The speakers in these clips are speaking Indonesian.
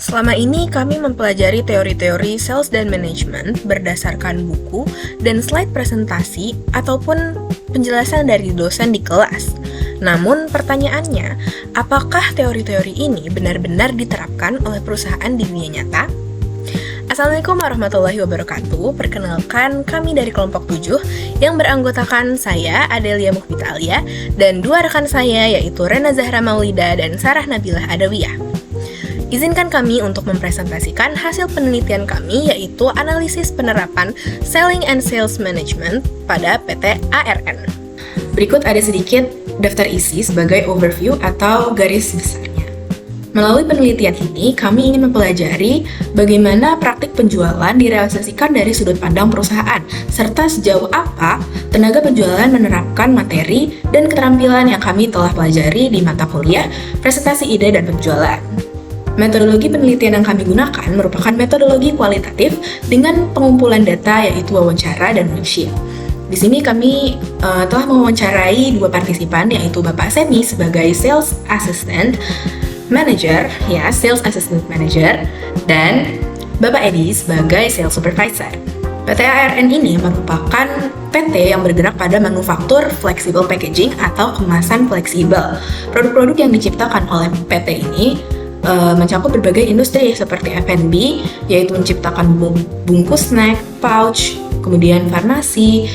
Selama ini kami mempelajari teori-teori sales dan manajemen berdasarkan buku dan slide presentasi ataupun penjelasan dari dosen di kelas. Namun pertanyaannya, apakah teori-teori ini benar-benar diterapkan oleh perusahaan di dunia nyata? Assalamualaikum warahmatullahi wabarakatuh. Perkenalkan, kami dari kelompok 7 yang beranggotakan saya, Adelia Mukhbitalia, dan dua rekan saya yaitu Rena Zahra Maulida dan Sarah Nabilah Adawiyah. Izinkan kami untuk mempresentasikan hasil penelitian kami yaitu analisis penerapan Selling and Sales Management pada PT ARN. Berikut ada sedikit daftar isi sebagai overview atau garis besarnya. Melalui penelitian ini, kami ingin mempelajari bagaimana praktik penjualan direalisasikan dari sudut pandang perusahaan, serta sejauh apa tenaga penjualan menerapkan materi dan keterampilan yang kami telah pelajari di mata kuliah, presentasi ide dan penjualan. Metodologi penelitian yang kami gunakan merupakan metodologi kualitatif dengan pengumpulan data yaitu wawancara dan worksheet. Di sini kami telah mewawancarai dua partisipan yaitu Bapak Semi sebagai Sales Assistant Manager, Sales Assistant Manager, dan Bapak Edi sebagai Sales Supervisor. PT ARN ini merupakan PT yang bergerak pada manufaktur flexible packaging atau kemasan fleksibel. Produk-produk yang diciptakan oleh PT ini mencakup berbagai industri seperti F&B, yaitu menciptakan bungkus snack, pouch, kemudian farmasi,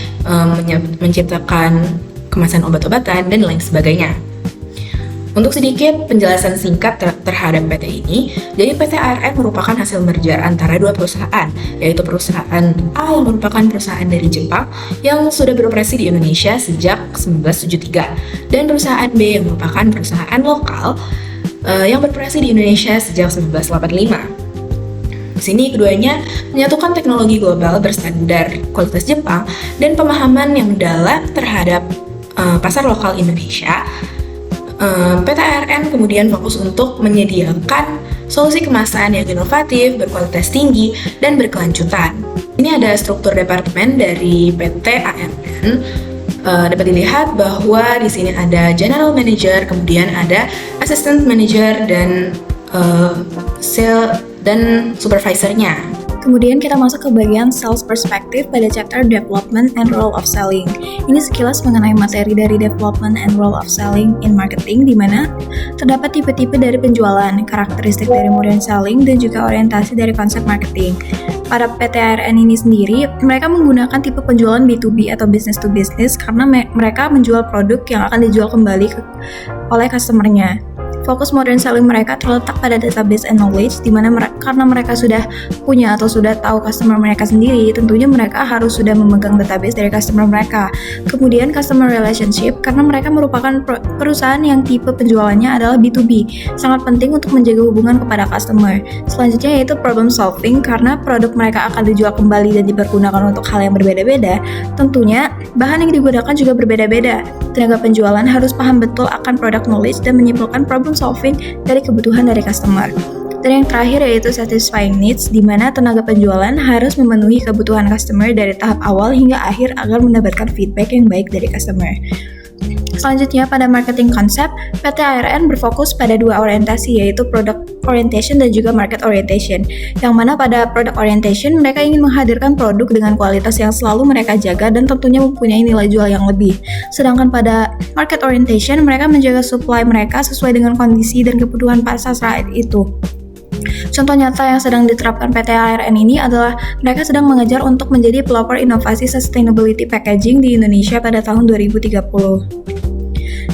menciptakan kemasan obat-obatan, dan lain sebagainya. Untuk sedikit penjelasan singkat terhadap PT ini, jadi PT ARN merupakan hasil merger antara dua perusahaan, yaitu perusahaan A yang merupakan perusahaan dari Jepang yang sudah beroperasi di Indonesia sejak 1973, dan perusahaan B yang merupakan perusahaan lokal yang beroperasi di Indonesia sejak 1985. Di sini keduanya menyatukan teknologi global berstandar kualitas Jepang dan pemahaman yang mendalam terhadap pasar lokal Indonesia. PT ARN kemudian fokus untuk menyediakan solusi kemasan yang inovatif, berkualitas tinggi, dan berkelanjutan. Ini ada struktur departemen dari PT ARN. Dapat dilihat bahwa di sini ada General Manager, kemudian ada Assistant Manager dan Sales dan Supervisornya. Kemudian kita masuk ke bagian sales perspective pada chapter development and role of selling. Ini sekilas mengenai materi dari development and role of selling in marketing, di mana terdapat tipe-tipe dari penjualan, karakteristik dari modern selling, dan juga orientasi dari konsep marketing. Pada PT ARN ini sendiri, mereka menggunakan tipe penjualan B2B atau business to business karena mereka menjual produk yang akan dijual kembali oleh customer-nya. Fokus modern selling mereka terletak pada database and knowledge, di mana karena mereka sudah punya atau sudah tahu customer mereka sendiri, tentunya mereka harus sudah memegang database dari customer mereka. Kemudian customer relationship, karena mereka merupakan perusahaan yang tipe penjualannya adalah B2B, sangat penting untuk menjaga hubungan kepada customer. Selanjutnya yaitu problem solving, karena produk mereka akan dijual kembali dan dipergunakan untuk hal yang berbeda-beda. Tentunya bahan yang digunakan juga berbeda-beda. Tenaga penjualan harus paham betul akan product knowledge dan menyimpulkan problem solving dari kebutuhan dari customer. Dan yang terakhir yaitu satisfying needs, di mana tenaga penjualan harus memenuhi kebutuhan customer dari tahap awal hingga akhir agar mendapatkan feedback yang baik dari customer. Selanjutnya pada marketing konsep, PT ARN berfokus pada dua orientasi yaitu product orientation dan juga market orientation. Yang mana pada product orientation mereka ingin menghadirkan produk dengan kualitas yang selalu mereka jaga dan tentunya mempunyai nilai jual yang lebih. Sedangkan pada market orientation mereka menjaga supply mereka sesuai dengan kondisi dan kebutuhan pasar saat itu. Contoh nyata yang sedang diterapkan PT ARN ini adalah mereka sedang mengejar untuk menjadi pelopor inovasi sustainability packaging di Indonesia pada tahun 2030.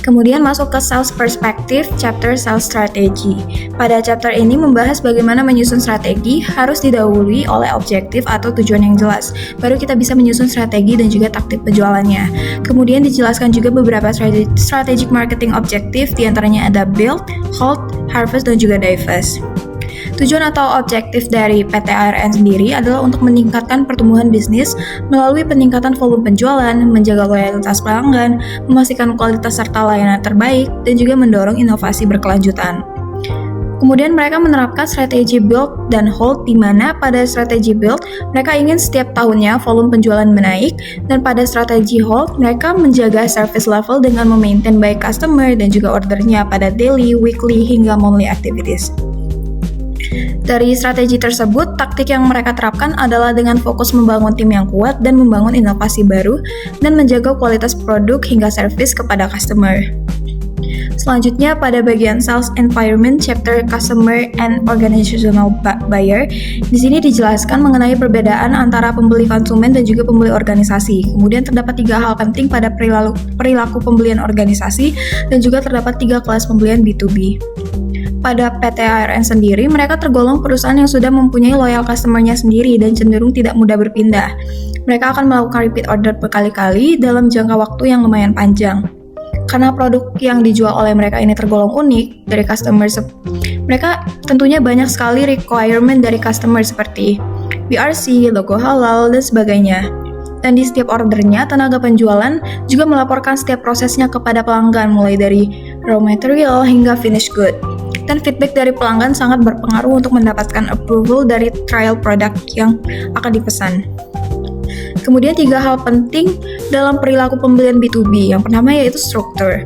Kemudian masuk ke sales perspective, chapter sales strategy. Pada chapter ini membahas bagaimana menyusun strategi harus didahului oleh objektif atau tujuan yang jelas. Baru kita bisa menyusun strategi dan juga taktik penjualannya. Kemudian dijelaskan juga beberapa strategic marketing objektif, diantaranya ada build, hold, harvest, dan juga divest. Tujuan atau objektif dari PT ARN sendiri adalah untuk meningkatkan pertumbuhan bisnis melalui peningkatan volume penjualan, menjaga loyalitas pelanggan, memastikan kualitas serta layanan terbaik, dan juga mendorong inovasi berkelanjutan. Kemudian mereka menerapkan strategi build dan hold, di mana pada strategi build mereka ingin setiap tahunnya volume penjualan menaik, dan pada strategi hold mereka menjaga service level dengan memaintain baik customer dan juga ordernya pada daily, weekly, hingga monthly activities. Dari strategi tersebut, taktik yang mereka terapkan adalah dengan fokus membangun tim yang kuat dan membangun inovasi baru dan menjaga kualitas produk hingga service kepada customer. Selanjutnya pada bagian Sales Environment Chapter Customer and Organizational Buyer, di sini dijelaskan mengenai perbedaan antara pembeli konsumen dan juga pembeli organisasi. Kemudian terdapat 3 hal penting pada perilaku pembelian organisasi dan juga terdapat 3 kelas pembelian B2B. Pada PT ARN sendiri, mereka tergolong perusahaan yang sudah mempunyai loyal customer-nya sendiri dan cenderung tidak mudah berpindah. Mereka akan melakukan repeat order berkali-kali dalam jangka waktu yang lumayan panjang. Karena produk yang dijual oleh mereka ini tergolong unik dari customer, mereka tentunya banyak sekali requirement dari customer seperti BRC, logo halal, dan sebagainya. Dan di setiap ordernya, tenaga penjualan juga melaporkan setiap prosesnya kepada pelanggan, mulai dari raw material hingga finished good. Dan feedback dari pelanggan sangat berpengaruh untuk mendapatkan approval dari trial product yang akan dipesan. Kemudian 3 hal penting dalam perilaku pembelian B2B. Yang pertama yaitu struktur,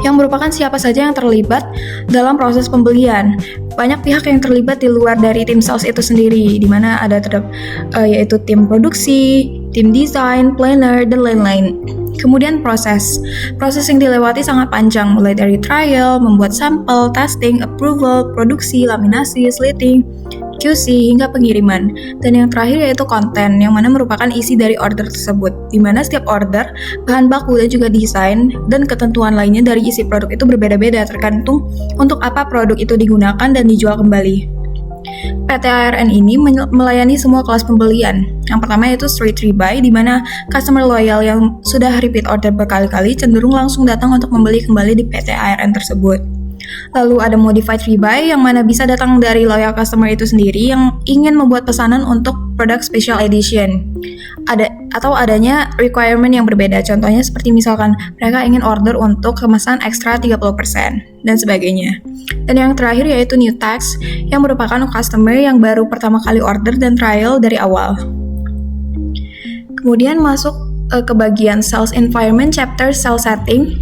yang merupakan siapa saja yang terlibat dalam proses pembelian. Banyak pihak yang terlibat di luar dari tim sales itu sendiri, di mana ada yaitu tim produksi, tim desain, planner, dan lain-lain. Kemudian proses yang dilewati sangat panjang, mulai dari trial, membuat sampel, testing, approval, produksi, laminasi, slitting, QC, hingga pengiriman. Dan yang terakhir yaitu konten, yang mana merupakan isi dari order tersebut, di mana setiap order, bahan baku dan juga desain, dan ketentuan lainnya dari isi produk itu berbeda-beda tergantung untuk apa produk itu digunakan dan dijual kembali. PT ARN ini melayani semua kelas pembelian. Yang pertama yaitu straight rebuy, di mana customer loyal yang sudah repeat order berkali-kali cenderung langsung datang untuk membeli kembali di PT ARN tersebut. Lalu ada modified rebuy, yang mana bisa datang dari loyal customer itu sendiri yang ingin membuat pesanan untuk produk special edition. Atau adanya requirement yang berbeda, contohnya seperti misalkan mereka ingin order untuk kemasan ekstra 30% dan sebagainya. Dan yang terakhir yaitu new tax, yang merupakan customer yang baru pertama kali order dan trial dari awal. Kemudian masuk ke bagian sales environment chapter sales setting.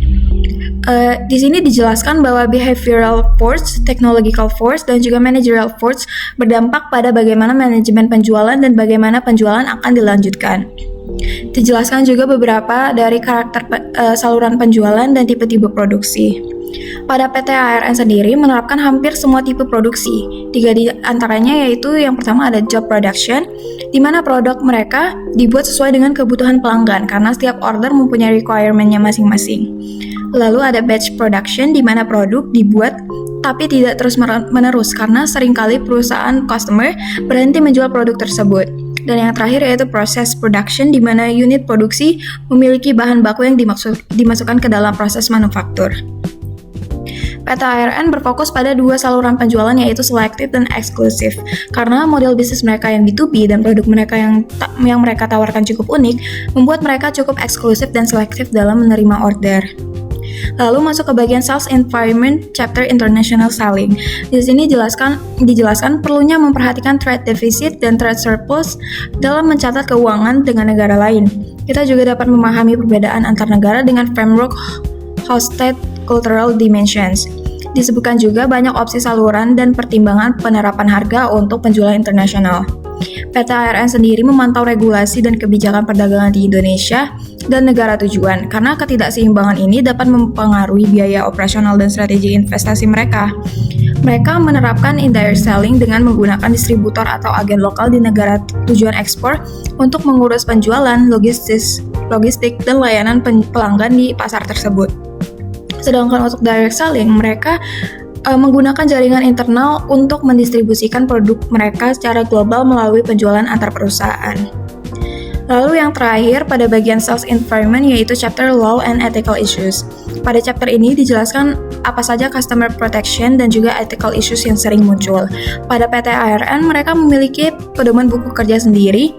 Di sini dijelaskan bahwa behavioral force, technological force, dan juga managerial force berdampak pada bagaimana manajemen penjualan dan bagaimana penjualan akan dilanjutkan. Dijelaskan juga beberapa dari karakter saluran penjualan dan tipe-tipe produksi. Pada PT ARN sendiri menerapkan hampir semua tipe produksi. 3 di antaranya yaitu yang pertama ada job production, di mana produk mereka dibuat sesuai dengan kebutuhan pelanggan karena setiap order mempunyai requirement-nya masing-masing. Lalu ada batch production, di mana produk dibuat tapi tidak terus-menerus karena seringkali perusahaan customer berhenti menjual produk tersebut. Dan yang terakhir yaitu process production, di mana unit produksi memiliki bahan baku yang dimasukkan ke dalam proses manufaktur. PT ARN berfokus pada 2 saluran penjualan yaitu selective dan eksklusif. Karena model bisnis mereka yang B2B dan produk mereka yang mereka tawarkan cukup unik, membuat mereka cukup eksklusif dan selektif dalam menerima order. Lalu masuk ke bagian Sales Environment Chapter International Selling. Di sini dijelaskan perlunya memperhatikan trade deficit dan trade surplus dalam mencatat keuangan dengan negara lain. Kita juga dapat memahami perbedaan antar negara dengan framework hosted cultural dimensions. Disebutkan juga banyak opsi saluran dan pertimbangan penerapan harga untuk penjualan internasional. PT ARN sendiri memantau regulasi dan kebijakan perdagangan di Indonesia dan negara tujuan, karena ketidakseimbangan ini dapat mempengaruhi biaya operasional dan strategi investasi mereka. Mereka menerapkan indirect selling dengan menggunakan distributor atau agen lokal di negara tujuan ekspor untuk mengurus penjualan, logistik, dan layanan pelanggan di pasar tersebut. Sedangkan untuk direct selling, mereka menggunakan jaringan internal untuk mendistribusikan produk mereka secara global melalui penjualan antar perusahaan. Lalu yang terakhir pada bagian sales environment yaitu chapter law and ethical issues. Pada chapter ini dijelaskan apa saja customer protection dan juga ethical issues yang sering muncul. Pada PT ARN mereka memiliki pedoman buku kerja sendiri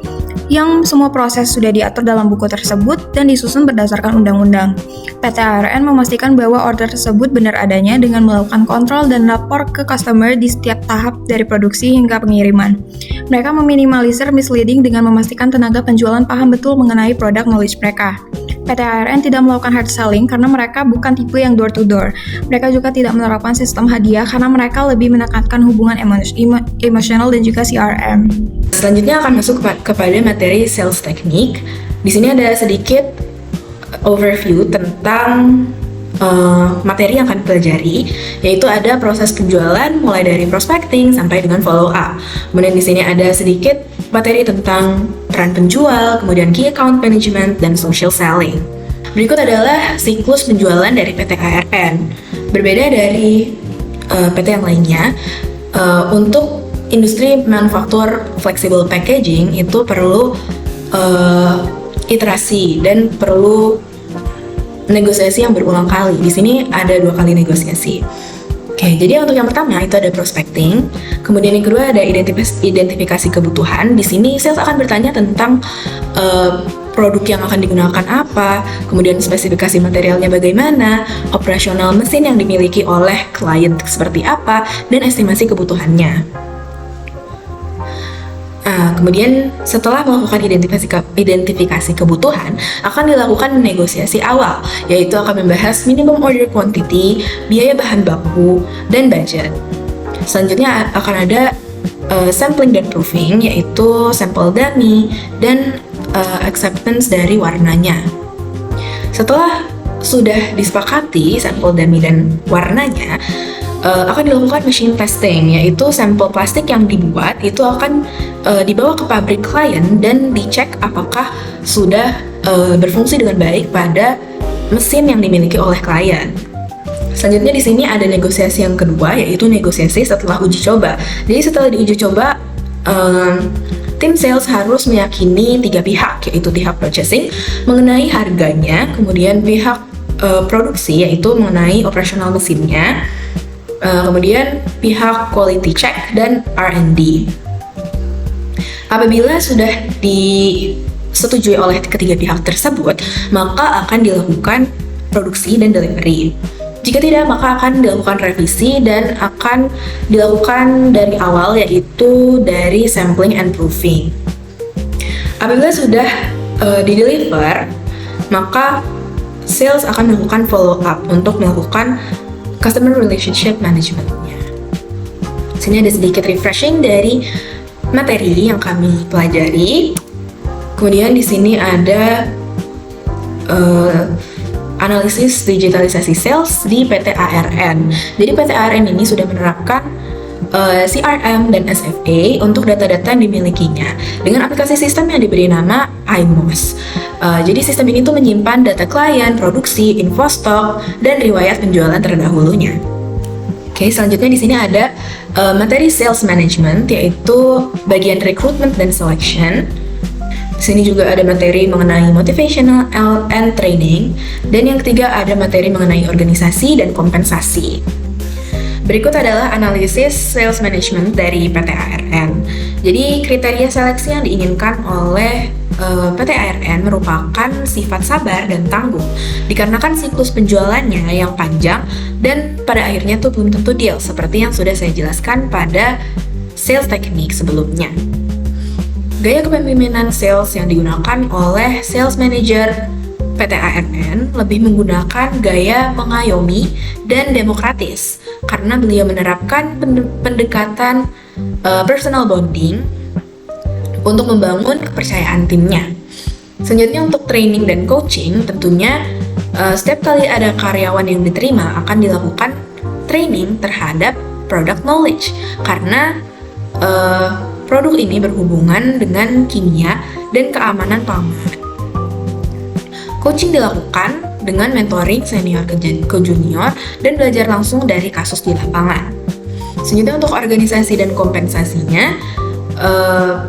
yang semua proses sudah diatur dalam buku tersebut dan disusun berdasarkan undang-undang. PT ARN memastikan bahwa order tersebut benar adanya dengan melakukan kontrol dan lapor ke customer di setiap tahap dari produksi hingga pengiriman. Mereka meminimalisir misleading dengan memastikan tenaga penjualan paham betul mengenai produk knowledge mereka. PT ARN tidak melakukan hard selling karena mereka bukan tipe yang door to door. Mereka juga tidak menerapkan sistem hadiah karena mereka lebih menekankan hubungan emosional dan juga CRM. Selanjutnya akan masuk kepada materi sales teknik. Di sini ada sedikit overview tentang materi yang akan dipelajari, yaitu ada proses penjualan mulai dari prospecting sampai dengan follow up. Kemudian di sini ada sedikit materi tentang peran penjual, kemudian key account management dan social selling. Berikut adalah siklus penjualan dari PT ARN. Berbeda dari PT yang lainnya, untuk industri manufaktur flexible packaging itu perlu iterasi dan perlu negosiasi yang berulang kali. Di sini ada 2 kali negosiasi. Oke, jadi untuk yang pertama itu ada prospecting, kemudian yang kedua ada identifikasi kebutuhan. Di sini sales akan bertanya tentang produk yang akan digunakan apa, kemudian spesifikasi materialnya bagaimana, operasional mesin yang dimiliki oleh klien seperti apa, dan estimasi kebutuhannya. Kemudian setelah melakukan identifikasi kebutuhan, akan dilakukan negosiasi awal, yaitu akan membahas minimum order quantity, biaya bahan baku, dan budget. Selanjutnya akan ada sampling dan proofing, yaitu sampel dummy dan acceptance dari warnanya. Setelah sudah disepakati sampel dummy dan warnanya, akan dilakukan machine testing, yaitu sampel plastik yang dibuat itu akan dibawa ke pabrik klien dan dicek apakah sudah berfungsi dengan baik pada mesin yang dimiliki oleh klien. Selanjutnya di sini ada negosiasi yang kedua, yaitu negosiasi setelah uji coba. Jadi setelah diuji coba, tim sales harus meyakini 3 pihak, yaitu pihak purchasing mengenai harganya, kemudian pihak produksi yaitu mengenai operasional mesinnya, kemudian pihak quality check dan R&D. Apabila sudah disetujui oleh ketiga pihak tersebut, maka akan dilakukan produksi dan delivery. Jika tidak, maka akan dilakukan revisi dan akan dilakukan dari awal, yaitu dari sampling and proofing. Apabila sudah di-deliver, maka sales akan melakukan follow up untuk melakukan customer relationship management-nya. Sini ada sedikit refreshing dari materi yang kami pelajari. Kemudian di sini ada analisis digitalisasi sales di PT ARN. Jadi PT ARN ini sudah menerapkan CRM dan SFA untuk data-data yang dimilikinya dengan aplikasi sistem yang diberi nama iMOS. Jadi sistem ini tuh menyimpan data klien, produksi, info stok, dan riwayat penjualan terdahulunya. Oke, selanjutnya di sini ada materi sales management, yaitu bagian recruitment dan selection. Di sini juga ada materi mengenai motivational and training, dan yang ketiga ada materi mengenai organisasi dan kompensasi. Berikut adalah analisis sales management dari PT ARN. Jadi kriteria seleksi yang diinginkan oleh PT ARN merupakan sifat sabar dan tangguh, dikarenakan siklus penjualannya yang panjang dan pada akhirnya tuh belum tentu deal, seperti yang sudah saya jelaskan pada sales teknik sebelumnya. Gaya kepemimpinan sales yang digunakan oleh sales manager PT ARN lebih menggunakan gaya mengayomi dan demokratis karena beliau menerapkan pendekatan personal bonding untuk membangun kepercayaan timnya. Selanjutnya untuk training dan coaching, tentunya setiap kali ada karyawan yang diterima akan dilakukan training terhadap product knowledge karena produk ini berhubungan dengan kimia dan keamanan pangan. Coaching dilakukan dengan mentoring senior ke junior dan belajar langsung dari kasus di lapangan. Selanjutnya untuk organisasi dan kompensasinya,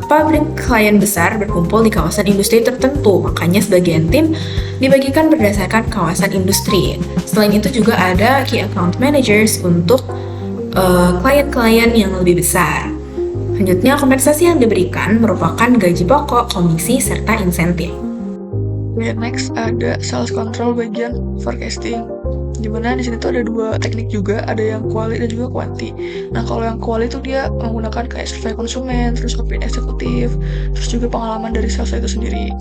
pabrik klien besar berkumpul di kawasan industri tertentu, makanya sebagian tim dibagikan berdasarkan kawasan industri. Selain itu juga ada key account managers untuk klien-klien yang lebih besar. Selanjutnya kompensasi yang diberikan merupakan gaji pokok, komisi, serta insentif. Next ada sales control bagian forecasting. Dimana di sini tuh ada 2 teknik juga, ada yang quali dan juga quanti. Nah kalau yang quali itu dia menggunakan kayak survei konsumen, terus opini eksekutif, terus juga pengalaman dari sales itu sendiri.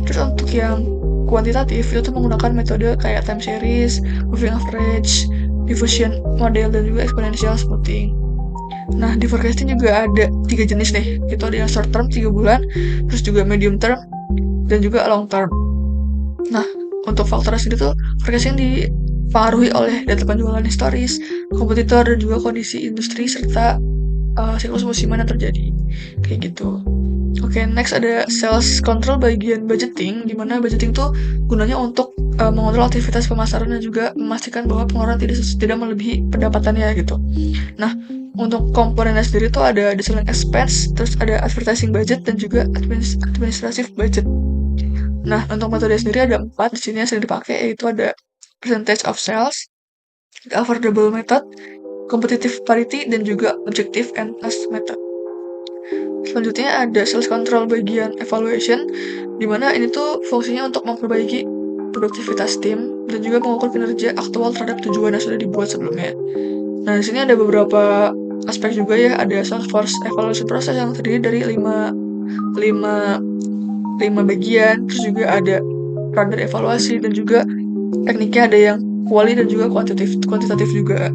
Terus untuk yang kuantitatif itu tuh menggunakan metode kayak time series, moving average, diffusion model, dan juga exponential smoothing. Nah, di forecasting juga ada 3 jenis nih. Itu ada yang short term 3 bulan, terus juga medium term, dan juga long term. Nah, untuk faktornya sendiri tuh forecasting dipengaruhi oleh data penjualan historis, kompetitor, dan juga kondisi industri serta siklus musiman yang terjadi. Kayak gitu. Oke, next ada sales control bagian budgeting, di mana budgeting tuh gunanya untuk mengontrol aktivitas pemasaran dan juga memastikan bahwa pengeluaran tidak melebihi pendapatannya gitu. Nah, untuk komponennya sendiri tuh ada selling expense, terus ada advertising budget, dan juga administrative budget. Nah, untuk metode sendiri ada 4 di sini yang sering dipakai, yaitu ada percentage of sales, affordable method, competitive parity, dan juga objective and task method. Selanjutnya ada sales control bagian evaluation, di mana ini tuh fungsinya untuk memperbaiki produktivitas tim dan juga mengukur kinerja aktual terhadap tujuan yang sudah dibuat sebelumnya. Nah, di sini ada beberapa aspek juga ya, ada sales force evaluation process yang terdiri dari 5 bagian, terus juga ada runner evaluasi, dan juga tekniknya ada yang quali dan juga kuantitatif juga.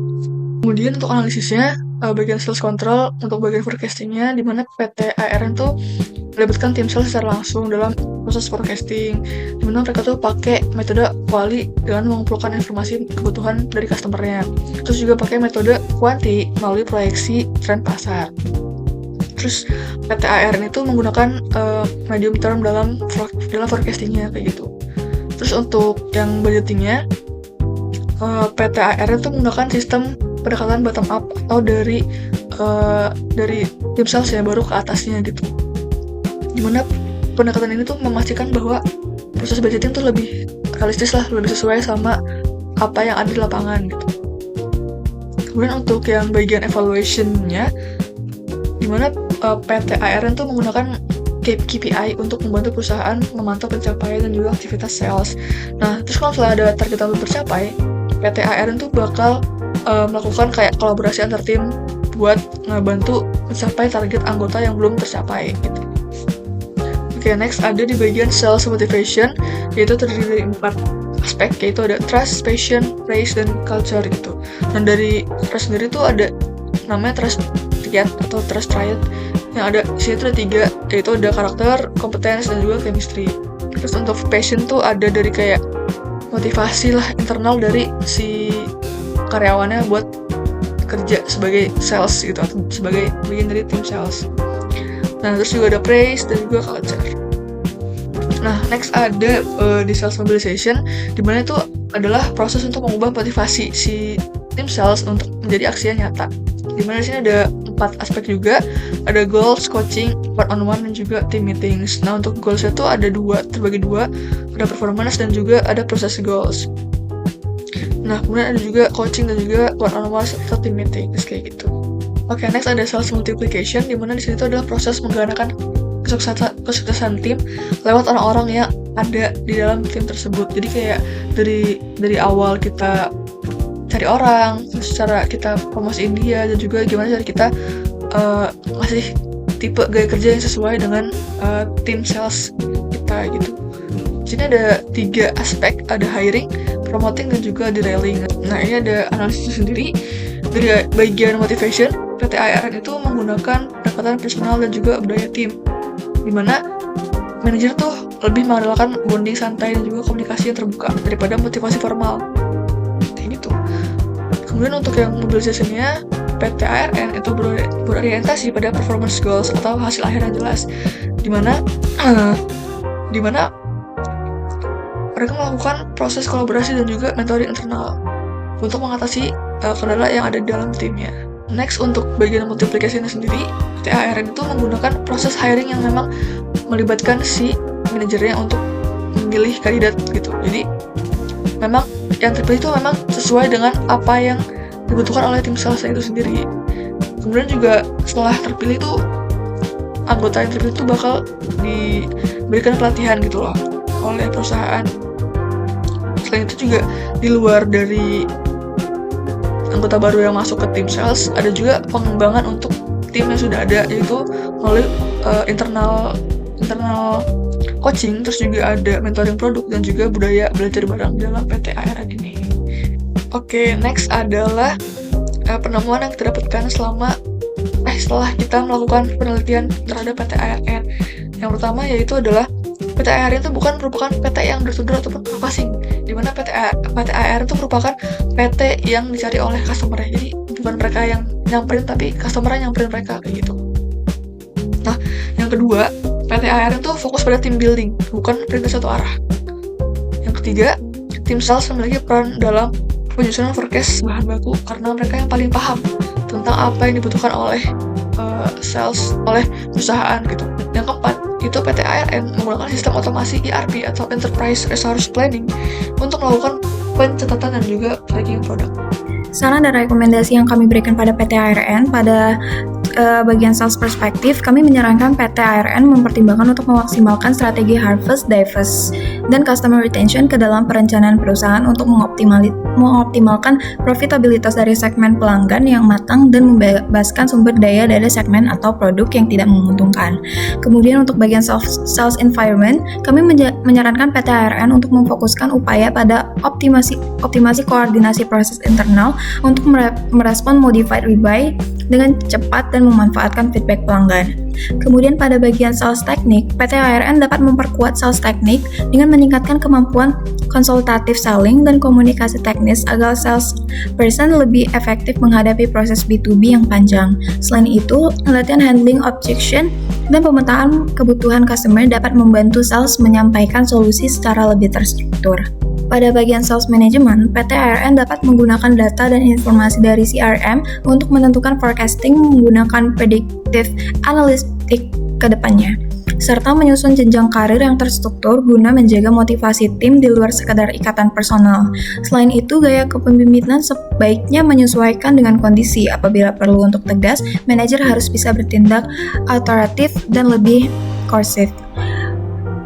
Kemudian untuk analisisnya, bagian sales control untuk bagian forecastingnya, di mana PT ARN tuh melibatkan tim sales secara langsung dalam proses forecasting, di mana mereka tuh pakai metode quali dengan mengumpulkan informasi kebutuhan dari customer-nya. Terus juga pakai metode quanti melalui proyeksi tren pasar. Terus PT ARN itu menggunakan medium term dalam forecastingnya kayak gitu. Terus untuk yang budgetingnya, PT ARN itu menggunakan sistem pendekatan bottom up atau dari tim sales ya baru ke atasnya gitu. Dimana pendekatan ini tuh memastikan bahwa proses budgeting tuh lebih realistis lah, lebih sesuai sama apa yang ada di lapangan gitu. Kemudian untuk yang bagian evaluation-nya, dimana PT ARN tuh menggunakan KPI untuk membantu perusahaan memantau pencapaian dan juga aktivitas sales. Nah, terus kalau misalnya ada target yang belum tercapai, PT ARN tuh bakal melakukan kayak kolaborasi antar tim buat ngebantu mencapai target anggota yang belum tercapai gitu. Oke, next ada di bagian sales motivation, yaitu terdiri dari 4 aspek, yaitu ada trust, passion, praise, dan culture gitu. Dan dari trust sendiri tuh ada namanya trust triad atau trust triad, yang ada di sini tuh ada 3, yaitu ada karakter, kompetens, dan juga chemistry. Terus untuk passion tuh ada dari kayak motivasi lah internal dari si karyawannya buat kerja sebagai sales gitu, atau sebagai bagian dari tim sales. Nah, terus juga ada praise dan juga culture. Nah, next ada di sales mobilization, dimana itu adalah proses untuk mengubah motivasi si tim sales untuk menjadi aksi yang nyata. Dimana di sini ada 4 aspek juga, ada goals, coaching, one-on-one, dan juga team meetings. Nah, untuk goals itu ada 2, terbagi 2, ada performance dan juga ada process goals. Nah, kemudian ada juga coaching dan juga one-on-one atau team meetings kayak gitu. Oke, next ada sales multiplication, di mana di sini itu adalah proses menggunakan kesuksesan tim lewat orang-orang yang ada di dalam tim tersebut. Jadi kayak dari awal kita cari orang, terus cara kita promosiin dia, dan juga gimana cara kita ngasih tipe gaya kerja yang sesuai dengan tim sales kita gitu. Di sini ada 3 aspek, ada hiring, promoting, dan juga derailing. Nah, ini ada analisis sendiri. Dari bagian motivation, PT ARN itu menggunakan pendekatan personal dan juga budaya tim, dimana manajer tuh lebih mengandalkan bonding santai dan juga komunikasi yang terbuka daripada motivasi formal. Kayak gitu. Kemudian untuk yang mobilisasinya, PT ARN itu berorientasi pada performance goals atau hasil akhir yang jelas, dimana mereka melakukan proses kolaborasi dan juga mentoring internal untuk mengatasi kendala yang ada di dalam timnya. Next, untuk bagian multiplikasinya sendiri, PT ARN itu menggunakan proses hiring yang memang melibatkan si manajernya untuk memilih kandidat gitu. Jadi memang yang terpilih itu memang sesuai dengan apa yang dibutuhkan oleh tim sales itu sendiri. Kemudian juga setelah terpilih itu, anggota yang terpilih itu bakal diberikan pelatihan gitu loh oleh perusahaan. Selain itu juga di luar dari anggota baru yang masuk ke tim sales, ada juga pengembangan untuk tim yang sudah ada, yaitu melalui internal coaching, terus juga ada mentoring produk, dan juga budaya belajar bareng dalam PT ARN ini. Oke, next adalah penemuan yang kita dapatkan setelah kita melakukan penelitian terhadap PT ARN. Yang pertama yaitu adalah PT ARN itu bukan merupakan PT yang door-to-door ataupun passing, di mana PT ARN itu merupakan PT yang dicari oleh customer. Jadi bukan mereka yang nyamperin, tapi customer yang nyamperin mereka, kayak gitu. Nah, yang kedua, PT ARN itu fokus pada team building, bukan perintah satu arah. Yang ketiga, tim sales memiliki peran dalam penyusunan forecast bahan baku karena mereka yang paling paham tentang apa yang dibutuhkan oleh sales, oleh perusahaan gitu. Yang keempat, itu PT ARN menggunakan sistem otomasi ERP atau Enterprise Resource Planning untuk melakukan pencatatan dan juga tracking produk. Saran dan rekomendasi yang kami berikan pada PT ARN pada bagian sales perspektif, kami menyarankan PT ARN mempertimbangkan untuk memaksimalkan strategi harvest, divest, dan customer retention ke dalam perencanaan perusahaan untuk mengoptimalkan profitabilitas dari segmen pelanggan yang matang dan membebaskan sumber daya dari segmen atau produk yang tidak menguntungkan. Kemudian untuk bagian sales environment, kami menyarankan PT ARN untuk memfokuskan upaya pada optimasi koordinasi proses internal untuk merespon modified rebuy dengan cepat dan memanfaatkan feedback pelanggan. Kemudian pada bagian sales teknik, PT ARN dapat memperkuat sales teknik dengan meningkatkan kemampuan konsultatif selling dan komunikasi teknis agar sales person lebih efektif menghadapi proses B2B yang panjang. Selain itu, latihan handling objection dan pemetaan kebutuhan customer dapat membantu sales menyampaikan solusi secara lebih terstruktur. Pada bagian sales management, PT ARN dapat menggunakan data dan informasi dari CRM untuk menentukan forecasting menggunakan predictive analytics ke depannya, serta menyusun jenjang karir yang terstruktur guna menjaga motivasi tim di luar sekadar ikatan personal. Selain itu, gaya kepemimpinan sebaiknya menyesuaikan dengan kondisi. Apabila perlu untuk tegas, manajer harus bisa bertindak authoritatif dan lebih coercive.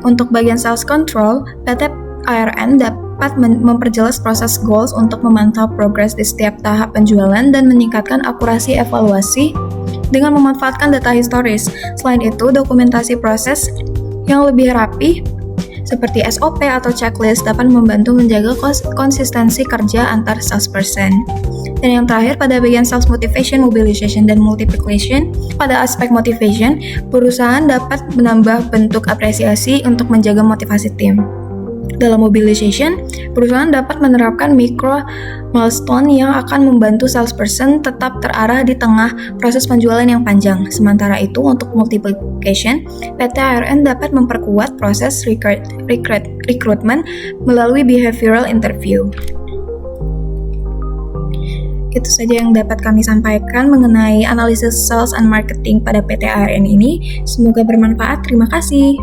Untuk bagian sales control, PT ARN dapat memperjelas proses goals untuk memantau progres di setiap tahap penjualan dan meningkatkan akurasi evaluasi dengan memanfaatkan data historis. Selain itu, dokumentasi proses yang lebih rapi seperti SOP atau checklist dapat membantu menjaga konsistensi kerja antar salesperson. Dan yang terakhir, pada bagian sales motivation, mobilization, dan multiplication, pada aspek motivation, perusahaan dapat menambah bentuk apresiasi untuk menjaga motivasi tim. Dalam mobilization, perusahaan dapat menerapkan micro milestone yang akan membantu salesperson tetap terarah di tengah proses penjualan yang panjang. Sementara itu, untuk multiplication, PT ARN dapat memperkuat proses recruitment melalui behavioral interview. Itu saja yang dapat kami sampaikan mengenai analisis sales and marketing pada PT ARN ini. Semoga bermanfaat. Terima kasih.